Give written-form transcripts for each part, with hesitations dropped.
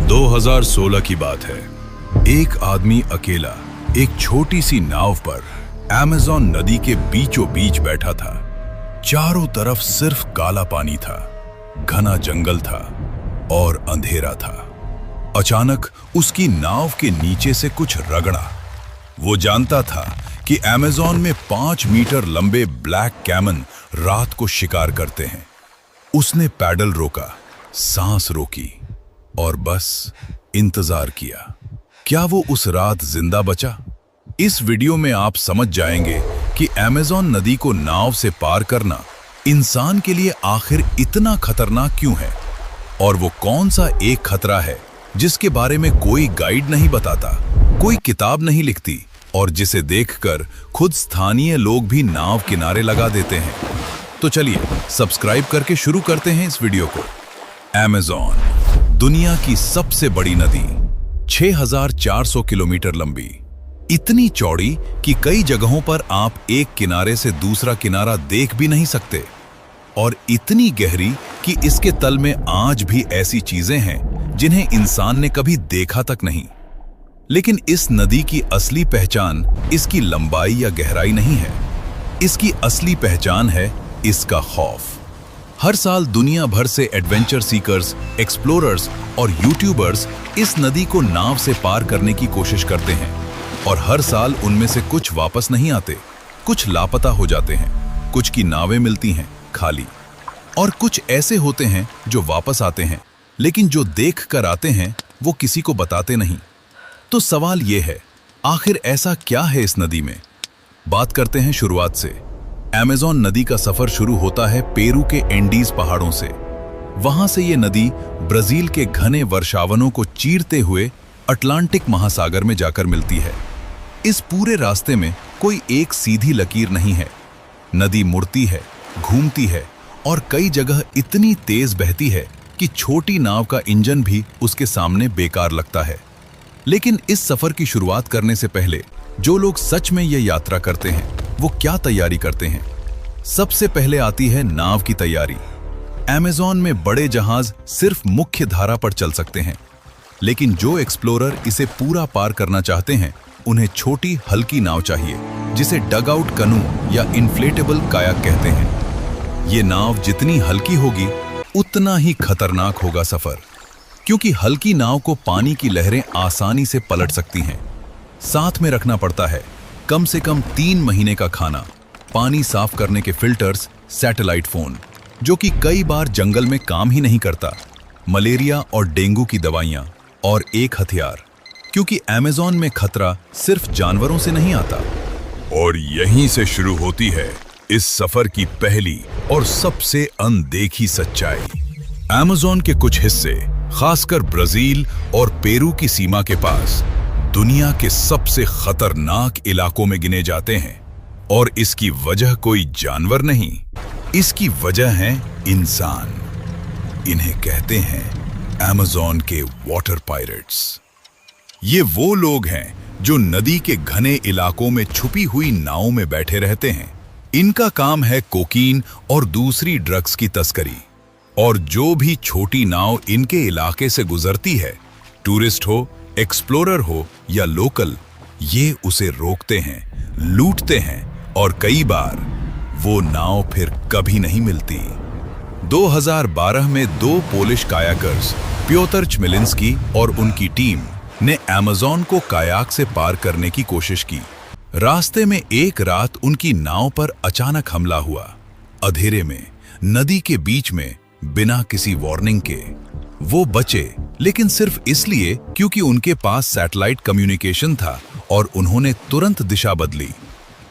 2016 की बात है। एक आदमी अकेला एक छोटी सी नाव पर अमेज़न नदी के बीचों बीच बैठा था। चारों तरफ सिर्फ काला पानी था, घना जंगल था और अंधेरा था। अचानक उसकी नाव के नीचे से कुछ रगड़ा। वो जानता था कि अमेज़न में 5 मीटर लंबे ब्लैक कैमन रात को शिकार करते हैं। उसने पैडल रोका, सांस रोकी और बस इंतजार किया। क्या वो उस रात जिंदा बचा? इस वीडियो में आप समझ जाएंगे कि अमेज़न नदी को नाव से पार करना इंसान के लिए आखिर इतना खतरनाक क्यों है, और वो कौन सा एक खतरा है जिसके बारे में कोई गाइड नहीं बताता, कोई किताब नहीं लिखती और जिसे देखकर खुद स्थानीय लोग भी नाव किनारे लगा देते हैं। तो चलिए सब्सक्राइब करके शुरू करते हैं इस वीडियो को। अमेज़न दुनिया की सबसे बड़ी नदी, 6400 किलोमीटर लंबी, इतनी चौड़ी कि कई जगहों पर आप एक किनारे से दूसरा किनारा देख भी नहीं सकते, और इतनी गहरी कि इसके तल में आज भी ऐसी चीजें हैं जिन्हें इंसान ने कभी देखा तक नहीं। लेकिन इस नदी की असली पहचान इसकी लंबाई या गहराई नहीं है। इसकी असली पहचान है इसका खौफ। हर साल दुनिया भर से एडवेंचर सीकर्स, एक्सप्लोरर्स और यूट्यूबर्स इस नदी को नाव से पार करने की कोशिश करते हैं, और हर साल उनमें से कुछ वापस नहीं आते, कुछ लापता हो जाते हैं, कुछ की नावें मिलती हैं खाली, और कुछ ऐसे होते हैं जो वापस आते हैं, लेकिन जो देख कर आते हैं वो किसी को बताते नहीं। तो सवाल ये है, आखिर ऐसा क्या है इस नदी में? बात करते हैं शुरुआत से। अमेज़न नदी का सफर शुरू होता है पेरू के एंडीज पहाड़ों से। वहां से ये नदी ब्राजील के घने वर्षावनों को चीरते हुए अटलांटिक महासागर में जाकर मिलती है। इस पूरे रास्ते में कोई एक सीधी लकीर नहीं है। नदी मुड़ती है, घूमती है और कई जगह इतनी तेज बहती है कि छोटी नाव का इंजन भी उसके सामने बेकार लगता है। लेकिन इस सफर की शुरुआत करने से पहले जो लोग सच में ये यात्रा करते हैं वो क्या तैयारी करते हैं? सबसे पहले आती है नाव की तैयारी। अमेज़न में बड़े जहाज सिर्फ मुख्य धारा पर चल सकते हैं, लेकिन जो एक्सप्लोरर इसे पूरा पार करना चाहते हैं उन्हें छोटी हल्की नाव चाहिए, जिसे डग आउट कनू या इन्फ्लेटेबल कायाक कहते हैं। ये नाव जितनी हल्की होगी उतना ही खतरनाक होगा सफर, क्योंकि हल्की नाव को पानी की लहरें आसानी से पलट सकती हैं। साथ में रखना पड़ता है कम से कम 3 महीने का खाना, पानी साफ करने के फिल्टर्स, सैटेलाइट फोन जो कि कई बार जंगल में काम ही नहीं करता, मलेरिया और डेंगू की दवाइयां, और एक हथियार, क्योंकि अमेज़न में खतरा सिर्फ जानवरों से नहीं आता। और यहीं से शुरू होती है इस सफर की पहली और सबसे अनदेखी सच्चाई। अमेज़न के कुछ हिस्से, खासकर ब्राजील और पेरू की सीमा के पास, दुनिया के सबसे खतरनाक इलाकों में गिने जाते हैं, और इसकी वजह कोई जानवर नहीं, इसकी वजह है इंसान। इन्हें कहते हैं अमेज़न के वाटर पायरेट्स। ये वो लोग हैं जो नदी के घने इलाकों में छुपी हुई नावों में बैठे रहते हैं। इनका काम है कोकीन और दूसरी ड्रग्स की तस्करी, और जो भी छोटी नाव इनके इलाके से गुजरती है, टूरिस्ट हो, एक्सप्लोरर हो या लोकल, ये उसे रोकते हैं, लूटते हैं, और कई बार वो नाव फिर कभी नहीं मिलती। 2012 में 2 पोलिश कायाकर्स, प्योतर चमिलिंस्की और उनकी टीम ने अमेज़न को कायाक से पार करने की कोशिश की। रास्ते में एक रात उनकी नाव पर अचानक हमला हुआ। अंधेरे में, नदी के बीच में, बिना किसी वार्निंग के। वो बचे, लेकिन सिर्फ इसलिए क्योंकि उनके पास सैटेलाइट कम्युनिकेशन था और उन्होंने तुरंत दिशा बदली।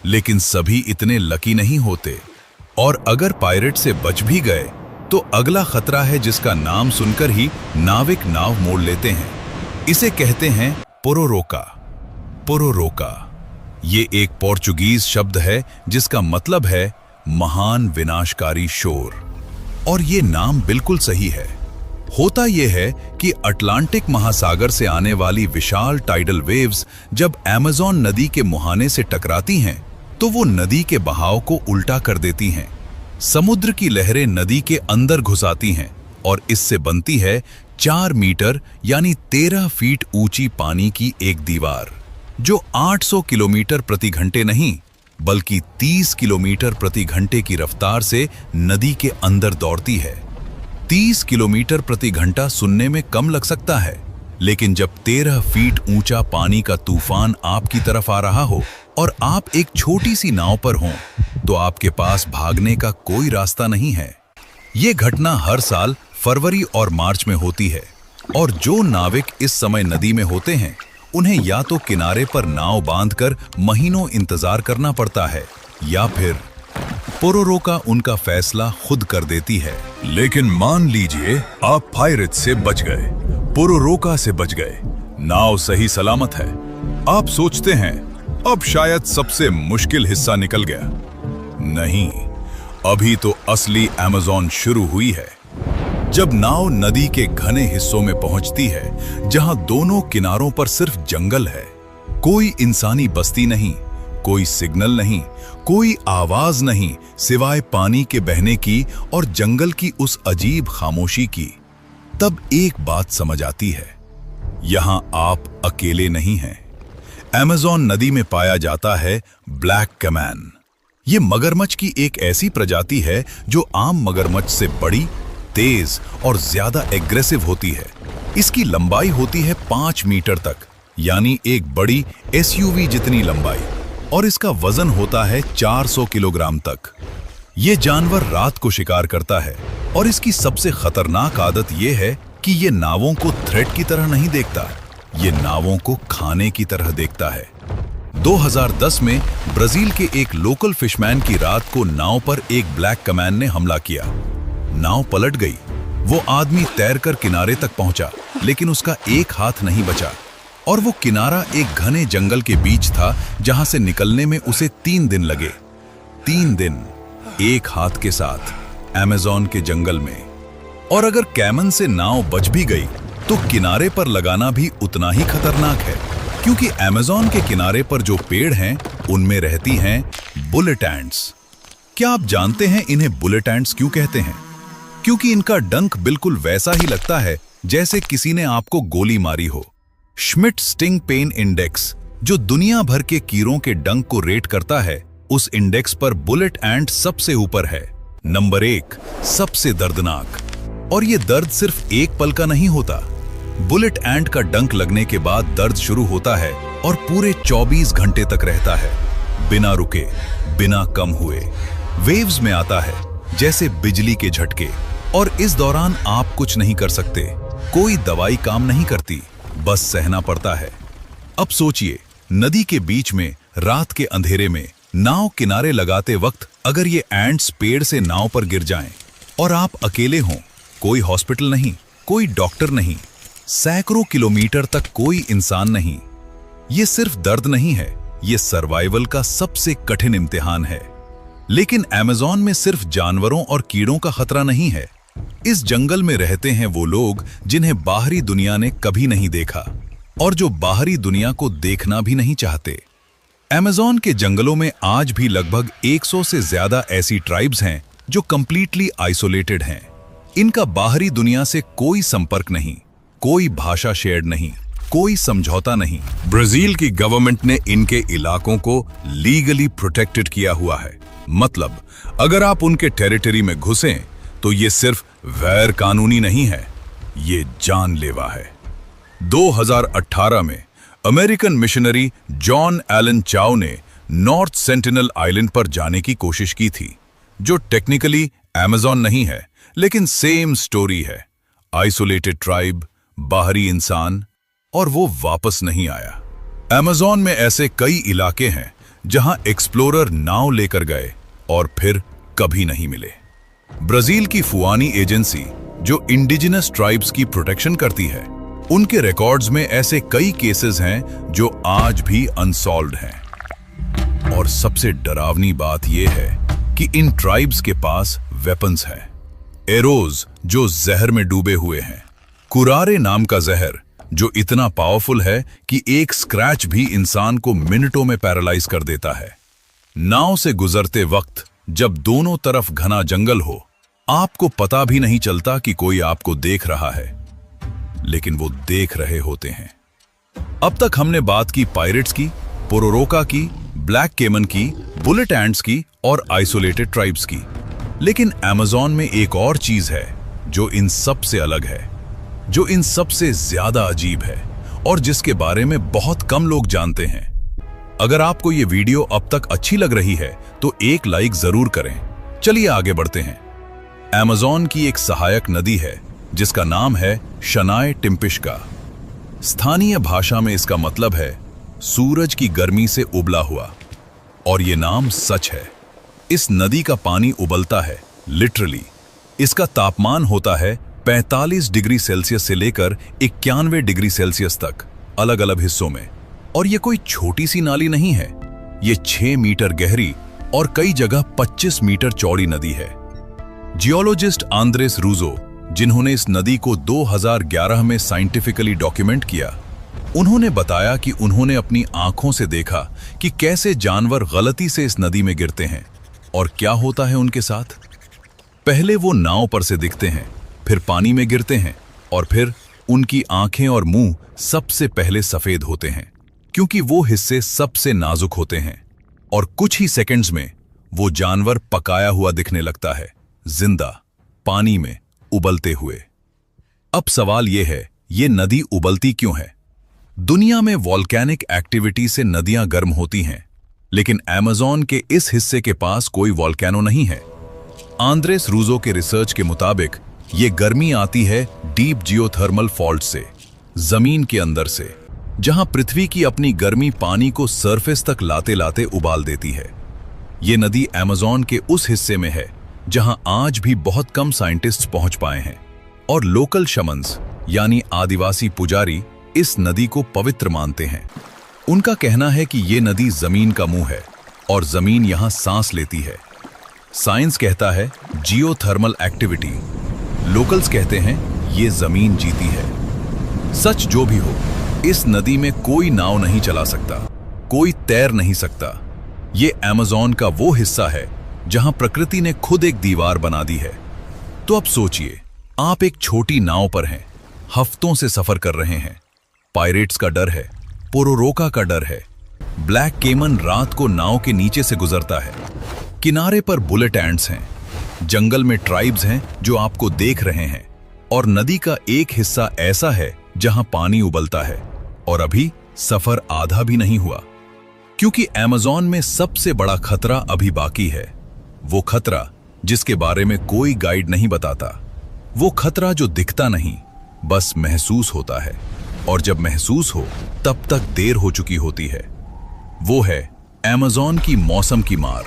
लेकिन सभी इतने लकी नहीं होते, और अगर पायरेट से बच भी गए तो अगला खतरा है जिसका नाम सुनकर ही नाविक नाव मोड़ लेते हैं। इसे कहते हैं पोरोरोका। पोरोरोका ये एक पोर्चुगीज शब्द है जिसका मतलब है महान विनाशकारी शोर, और ये नाम बिल्कुल सही है। होता यह है कि अटलांटिक महासागर से आने वाली विशाल टाइडल वेव्स जब अमेज़न नदी के मुहाने से टकराती हैं तो वो नदी के बहाव को उल्टा कर देती हैं। समुद्र की लहरें नदी के अंदर घुस आती हैं और इससे बनती है 4 मीटर यानी 13 फीट ऊंची पानी की एक दीवार जो 800 किलोमीटर प्रति घंटे नहीं बल्कि 30 किलोमीटर प्रति घंटे की रफ्तार से नदी के अंदर दौड़ती है। 30 किलोमीटर प्रति घंटा सुनने में कम लग सकता है, लेकिन जब 13 फीट ऊंचा पानी का तूफान आपकी तरफ आ रहा हो और आप एक छोटी सी नाव पर हों, तो आपके पास भागने का कोई रास्ता नहीं है। ये घटना हर साल फरवरी और मार्च में होती है और जो नाविक इस समय नदी में होते हैं उन्हें या तो किनारे पर नाव बांधकर महीनों इंतजार करना पड़ता है या फिर पोरोरोका उनका फैसला खुद कर देती है। लेकिन मान लीजिए आप पायरेट से बच गए, पोरोरोका से बच गए, नाव सही सलामत है। आप सोचते हैं अब शायद सबसे मुश्किल हिस्सा निकल गया। नहीं, अभी तो असली अमेज़न शुरू हुई है। जब नाव नदी के घने हिस्सों में पहुंचती है जहां दोनों किनारों पर सिर्फ जंगल है, कोई इंसानी बस्ती नहीं, कोई सिग्नल नहीं, कोई आवाज नहीं सिवाय पानी के बहने की और जंगल की उस अजीब खामोशी की, तब एक बात समझ आती है, यहां आप अकेले नहीं हैं। अमेज़न नदी में पाया जाता है ब्लैक कैमन। ये मगरमच्छ की एक ऐसी प्रजाति है जो आम मगरमच्छ से बड़ी, तेज और ज्यादा एग्रेसिव होती है। इसकी लंबाई होती है 5 मीटर तक, यानी एक बड़ी एसयूवी जितनी लंबाई, और इसका वजन होता है 400 किलोग्राम तक। ये जानवर रात को शिकार करता है और इसकी सबसे खतरनाक आदत यह है कि ये नावों को थ्रेट की तरह नहीं देखता, ये नावों को खाने की तरह देखता है। 2010 में ब्राजील के एक लोकल फिशमैन की रात को नाव पर एक ब्लैक कैमन ने हमला किया। नाव पलट गई। वो आदमी तैरकर किनारे तक पहुंचा, लेकिन उसका एक हाथ नहीं बचा और वो किनारा एक घने जंगल के बीच था जहां से निकलने में उसे 3 दिन लगे। 3 दिन एक हाथ के साथ अमेज़न के जंगल में। और अगर कैमन से नाव बच भी गई तो किनारे पर लगाना भी उतना ही खतरनाक है, क्योंकि अमेज़न के किनारे पर जो पेड़ हैं उनमें रहती हैं बुलेट एंट्स। क्या आप जानते हैं इन्हें बुलेट एंट्स क्यों कहते हैं? क्योंकि इनका डंक बिल्कुल वैसा ही लगता है जैसे किसी ने आपको गोली मारी हो। श्मिट स्टिंग पेन इंडेक्स, जो दुनिया भर के कीड़ों के डंक को रेट करता है, उस इंडेक्स पर बुलेट एंट सबसे ऊपर है। नंबर 1, सबसे दर्दनाक। और ये दर्द सिर्फ एक पल का नहीं होता। बुलेट एंट का डंक लगने के बाद दर्द शुरू होता है और पूरे 24 घंटे तक रहता है, बिना रुके, बिना कम हुए। वेव्स में आता है जैसे बिजली के झटके, और इस दौरान आप कुछ नहीं कर सकते। कोई दवाई काम नहीं करती, बस सहना पड़ता है। अब सोचिए, नदी के बीच में रात के अंधेरे में नाव किनारे लगाते वक्त अगर ये एंट्स पेड़ से नाव पर गिर जाएं और आप अकेले हों, कोई हॉस्पिटल नहीं, कोई डॉक्टर नहीं, सैकड़ों किलोमीटर तक कोई इंसान नहीं। ये सिर्फ दर्द नहीं है, ये सर्वाइवल का सबसे कठिन इम्तिहान है। लेकिन अमेज़न में सिर्फ जानवरों और कीड़ों का खतरा नहीं है। इस जंगल में रहते हैं वो लोग जिन्हें बाहरी दुनिया ने कभी नहीं देखा और जो बाहरी दुनिया को देखना भी नहीं चाहते। अमेज़न के जंगलों में आज भी लगभग 100 से ज्यादा ऐसी ट्राइब्स हैं जो कंप्लीटली आइसोलेटेड हैं। इनका बाहरी दुनिया से कोई संपर्क नहीं, कोई भाषा शेयर नहीं, कोई समझौता नहीं। ब्राजील की गवर्नमेंट ने इनके इलाकों को लीगली प्रोटेक्टेड किया हुआ है। मतलब अगर आप उनके टेरिटरी में घुसें तो ये सिर्फ गैर कानूनी नहीं है, ये जानलेवा है। 2018 में अमेरिकन मिशनरी जॉन एलन चाओ ने नॉर्थ सेंटिनल आइलैंड पर जाने की कोशिश की थी, जो टेक्निकली अमेज़न नहीं है, लेकिन सेम स्टोरी है। आइसोलेटेड ट्राइब, बाहरी इंसान, और वो वापस नहीं आया। अमेज़न में ऐसे कई इलाके हैं जहां एक्सप्लोरर नाव लेकर गए और फिर कभी नहीं मिले। ब्राजील की फुआनी एजेंसी, जो इंडिजिनस ट्राइब्स की प्रोटेक्शन करती है, उनके रिकॉर्ड्स में ऐसे कई केसेस हैं जो आज भी अनसॉल्व्ड हैं। और सबसे डरावनी बात यह है कि इन ट्राइब्स के पास वेपन्स हैं। एरोज जो जहर में डूबे हुए हैं, कुरारे नाम का जहर जो इतना पावरफुल है कि एक स्क्रैच भी इंसान को मिनटों में पैरालाइज कर देता है। नाव से गुजरते वक्त जब दोनों तरफ घना जंगल हो, आपको पता भी नहीं चलता कि कोई आपको देख रहा है। लेकिन वो देख रहे होते हैं। अब तक हमने बात की पायरेट्स की, पोरोरोका की, ब्लैक केमन की, बुलेट एंड्स की और आइसोलेटेड ट्राइब्स की। लेकिन अमेज़न में एक और चीज है जो इन सब से अलग है, जो इन सब से ज्यादा अजीब है और जिसके बारे में बहुत कम लोग जानते हैं। अगर आपको ये वीडियो अब तक अच्छी लग रही है तो एक लाइक जरूर करें। चलिए आगे बढ़ते हैं। अमेज़न की एक सहायक नदी है जिसका नाम है शनाय टिम्पिश्का। स्थानीय भाषा में इसका मतलब है सूरज की गर्मी से उबला हुआ, और ये नाम सच है। इस नदी का पानी उबलता है, लिटरली। इसका तापमान होता है 45 डिग्री सेल्सियस से लेकर 91 डिग्री सेल्सियस तक अलग अलग हिस्सों में। और ये कोई छोटी सी नाली नहीं है, ये 6 मीटर गहरी और कई जगह 25 मीटर चौड़ी नदी है। जियोलॉजिस्ट आंद्रेस रूजो, जिन्होंने इस नदी को 2011 में साइंटिफिकली डॉक्यूमेंट किया, उन्होंने बताया कि उन्होंने अपनी आंखों से देखा कि कैसे जानवर गलती से इस नदी में गिरते हैं और क्या होता है उनके साथ। पहले वो नाव पर से दिखते हैं, फिर पानी में गिरते हैं और फिर उनकी आंखें और मुंह सबसे पहले सफेद होते हैं क्योंकि वो हिस्से सबसे नाजुक होते हैं, और कुछ ही सेकंड्स में वो जानवर पकाया हुआ दिखने लगता है, जिंदा, पानी में उबलते हुए। अब सवाल यह है, ये नदी उबलती क्यों है? दुनिया में वॉल्केनिक एक्टिविटी से नदियां गर्म होती हैं, लेकिन अमेज़न के इस हिस्से के पास कोई वॉल्केनो नहीं है। आंद्रेस रूजो के रिसर्च के मुताबिक ये गर्मी आती है डीप जियोथर्मल फॉल्ट से, जमीन के अंदर से, जहां पृथ्वी की अपनी गर्मी पानी को सरफेस तक लाते लाते उबाल देती है। ये नदी अमेज़न के उस हिस्से में है जहां आज भी बहुत कम साइंटिस्ट्स पहुंच पाए हैं, और लोकल शमन्स यानी आदिवासी पुजारी इस नदी को पवित्र मानते हैं। उनका कहना है कि ये नदी जमीन का मुंह है और जमीन यहां सांस लेती है। साइंस कहता है जियोथर्मल एक्टिविटी, लोकल्स कहते हैं ये जमीन जीती है। सच जो भी हो, इस नदी में कोई नाव नहीं चला सकता, कोई तैर नहीं सकता। ये अमेज़न का वो हिस्सा है जहां प्रकृति ने खुद एक दीवार बना दी है। तो अब सोचिए, आप एक छोटी नाव पर हैं, हफ्तों से सफर कर रहे हैं। पायरेट्स का डर है, पोरोरोका का डर है, ब्लैक केमन रात को नाव के नीचे से गुजरता है, किनारे पर बुलेट एंड्स हैं, जंगल में ट्राइब्स हैं जो आपको देख रहे हैं, और नदी का एक हिस्सा ऐसा है जहां पानी उबलता है। और अभी सफर आधा भी नहीं हुआ, क्योंकि अमेज़न में सबसे बड़ा खतरा अभी बाकी है। वो खतरा जिसके बारे में कोई गाइड नहीं बताता, वो खतरा जो दिखता नहीं, बस महसूस होता है, और जब महसूस हो तब तक देर हो चुकी होती है। वो है अमेज़न की मौसम की मार।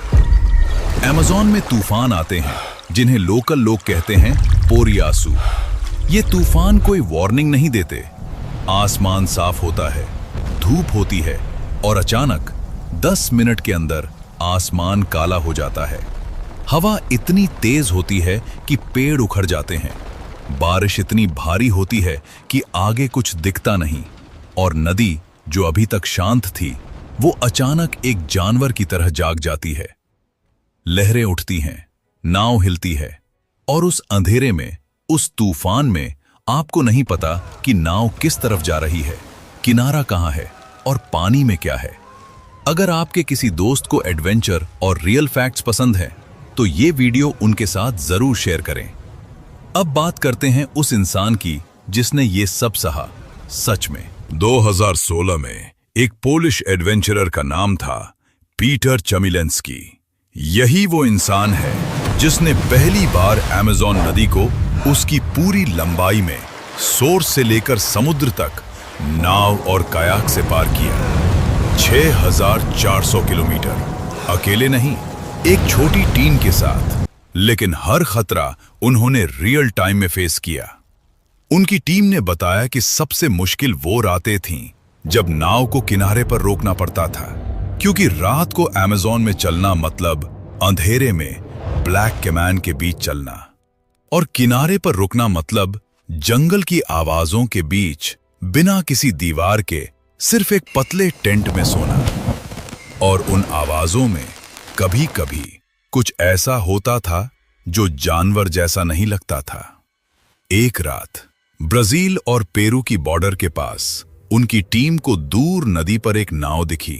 अमेज़न में तूफान आते हैं जिन्हें लोकल लोग कहते हैं पोरियासू। ये तूफान कोई वार्निंग नहीं देते। आसमान साफ होता है, धूप होती है, और अचानक 10 मिनट के अंदर आसमान काला हो जाता है। हवा इतनी तेज होती है कि पेड़ उखड़ जाते हैं, बारिश इतनी भारी होती है कि आगे कुछ दिखता नहीं, और नदी जो अभी तक शांत थी वो अचानक एक जानवर की तरह जाग जाती है। लहरें उठती हैं, नाव हिलती है, और उस अंधेरे में, उस तूफान में आपको नहीं पता कि नाव किस तरफ जा रही है, किनारा कहां है और पानी में क्या है। अगर आपके किसी दोस्त को एडवेंचर और रियल फैक्ट्स पसंद है तो ये वीडियो उनके साथ जरूर शेयर करें। अब बात करते हैं उस इंसान की जिसने ये सब सहा। सच में 2016 में एक पोलिश एडवेंचरर का नाम था पीटर चमिलेंस्की। यही वो इंसान है जिसने पहली बार अमेज़न नदी को उसकी पूरी लंबाई में सोर्स से लेकर समुद्र तक नाव और कायाक से पार किया। 6400 किलोमीटर, अकेले नहीं, एक छोटी टीम के साथ। लेकिन हर खतरा उन्होंने रियल टाइम में फेस किया। उनकी टीम ने बताया कि सबसे मुश्किल वो रातें थीं जब नाव को किनारे पर रोकना पड़ता था, क्योंकि रात को अमेज़न में चलना मतलब अंधेरे में ब्लैक केमन के बीच चलना, और किनारे पर रुकना मतलब जंगल की आवाजों के बीच बिना किसी दीवार के सिर्फ एक पतले टेंट में सोना। और उन आवाजों में कभी कभी कुछ ऐसा होता था जो जानवर जैसा नहीं लगता था। एक रात ब्राजील और पेरू की बॉर्डर के पास उनकी टीम को दूर नदी पर एक नाव दिखी,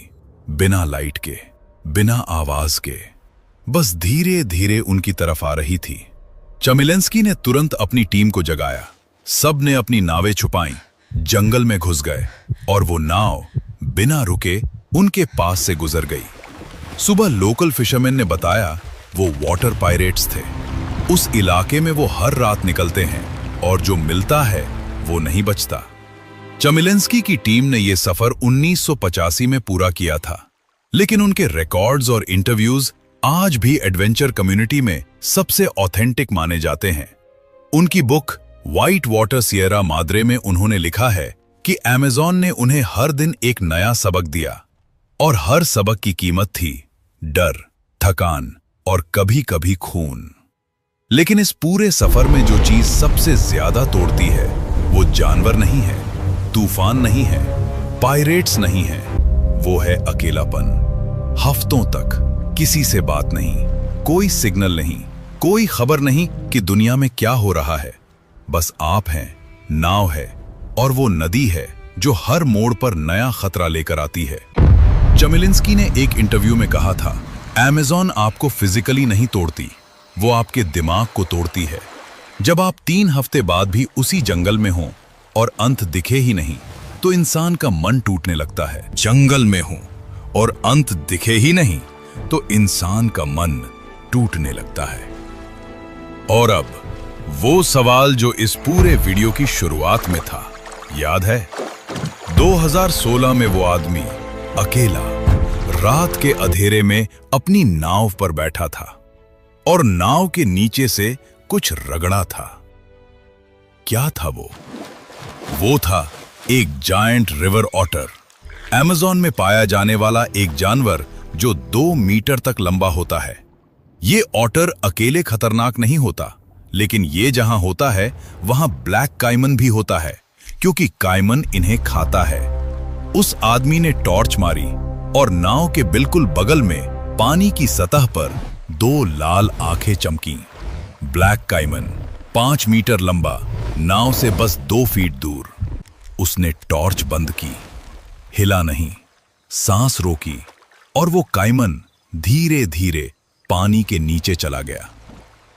बिना लाइट के, बिना आवाज के, बस धीरे धीरे उनकी तरफ आ रही थी। चमिलेंस्की ने तुरंत अपनी टीम को जगाया। सब ने अपनी नावें छुपाईं, जंगल में घुस गए और वो नाव बिना रुके उनके पास से गुजर गई। सुबह लोकल फिशरमैन ने बताया वो वाटर पायरेट्स थे। उस इलाके में वो हर रात निकलते हैं और जो मिलता है वो नहीं बचता। चमिलेंस्की की टीम ने यह सफर 1985 में पूरा किया था, लेकिन उनके रिकॉर्ड्स और इंटरव्यूज आज भी एडवेंचर कम्युनिटी में सबसे ऑथेंटिक माने जाते हैं। उनकी book white water Sierra Madre में उन्होंने लिखा है कि अमेज़न ने उन्हें हर दिन एक नया सबक दिया और हर सबक की कीमत थी डर, थकान और कभी-कभी खून। लेकिन इस पूरे सफर में जो चीज सबसे ज्यादा तोड़ती है वो जानवर नहीं है, तूफान नहीं है, पायरेट्स नहीं है, वो है अकेलापन। हफ्तों तक किसी से बात नहीं, कोई सिग्नल नहीं, कोई खबर नहीं कि दुनिया में क्या हो रहा है। बस आप हैं, नाव है और वो नदी है जो हर मोड़ पर नया खतरा लेकर आती है। चमिलेंस्की ने एक इंटरव्यू में कहा था, अमेज़न आपको फिजिकली नहीं तोड़ती, वो आपके दिमाग को तोड़ती है। जब आप 3 हफ्ते बाद भी उसी जंगल में हों और अंत दिखे ही नहीं, तो इंसान का मन टूटने लगता है। जंगल में हों और अंत दिखे ही नहीं, तो इंसान का मन टूटने लगता है। और अब वो सवाल जो इस पूरे वीडियो की शुरुआत में था, याद है? 2016 में वो आदमी अकेला रात के अंधेरे में अपनी नाव पर बैठा था और नाव के नीचे से कुछ रगड़ा था। क्या था वो? वो था एक जायंट रिवर ऑटर, अमेज़न में पाया जाने वाला एक जानवर जो 2 मीटर तक लंबा होता है। ये ऑटर अकेले खतरनाक नहीं होता, लेकिन ये जहां होता है वहां ब्लैक काइमन भी होता है, क्योंकि काइमन इन्हें खाता है। उस आदमी ने टॉर्च मारी और नाव के बिल्कुल बगल में पानी की सतह पर 2 लाल आंखें चमकीं। ब्लैक काइमन 5 मीटर लंबा, नाव से बस 2 फीट दूर। उसने टॉर्च बंद की, हिला नहीं, सांस रोकी और वो काइमन धीरे धीरे पानी के नीचे चला गया।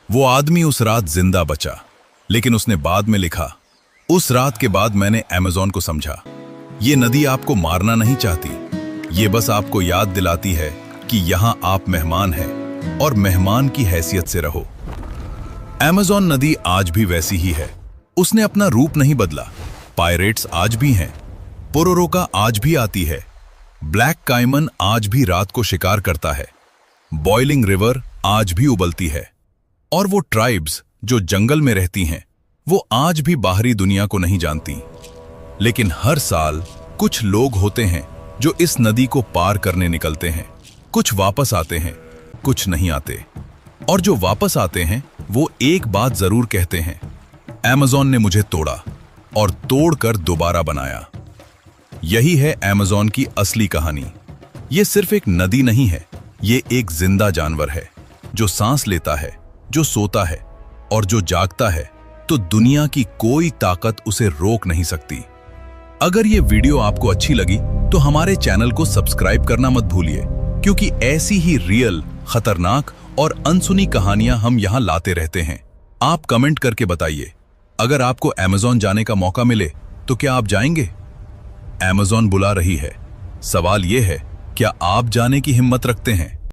वो आदमी उस रात जिंदा बचा, लेकिन उसने बाद में लिखा, उस रात के बाद मैंने अमेज़न को समझा। ये नदी आपको मारना नहीं चाहती, ये बस आपको याद दिलाती है कि यहां आप मेहमान हैं और मेहमान की हैसियत से रहो। अमेज़न नदी आज भी वैसी ही है, उसने अपना रूप नहीं बदला। पायरेट्स आज भी हैं, पोरोरोका आज भी आती है, ब्लैक काइमन आज भी रात को शिकार करता है, बॉइलिंग रिवर आज भी उबलती है, और वो ट्राइब्स जो जंगल में रहती हैं वो आज भी बाहरी दुनिया को नहीं जानती। लेकिन हर साल कुछ लोग होते हैं जो इस नदी को पार करने निकलते हैं। कुछ वापस आते हैं, कुछ नहीं आते, और जो वापस आते हैं वो एक बात जरूर कहते हैं, अमेज़न ने मुझे तोड़ा और तोड़कर दोबारा बनाया। यही है अमेज़न की असली कहानी। ये सिर्फ एक नदी नहीं है, ये एक जिंदा जानवर है जो सांस लेता है, जो सोता है और जो जागता है, तो दुनिया की कोई ताकत उसे रोक नहीं सकती। अगर ये वीडियो आपको अच्छी लगी तो हमारे चैनल को सब्सक्राइब करना मत भूलिए, क्योंकि ऐसी ही रियल, खतरनाक और अनसुनी कहानियां हम यहां लाते रहते हैं। आप कमेंट करके बताइए, अगर आपको अमेज़न जाने का मौका मिले तो क्या आप जाएंगे? अमेज़न बुला रही है। सवाल यह है, क्या आप जाने की हिम्मत रखते हैं?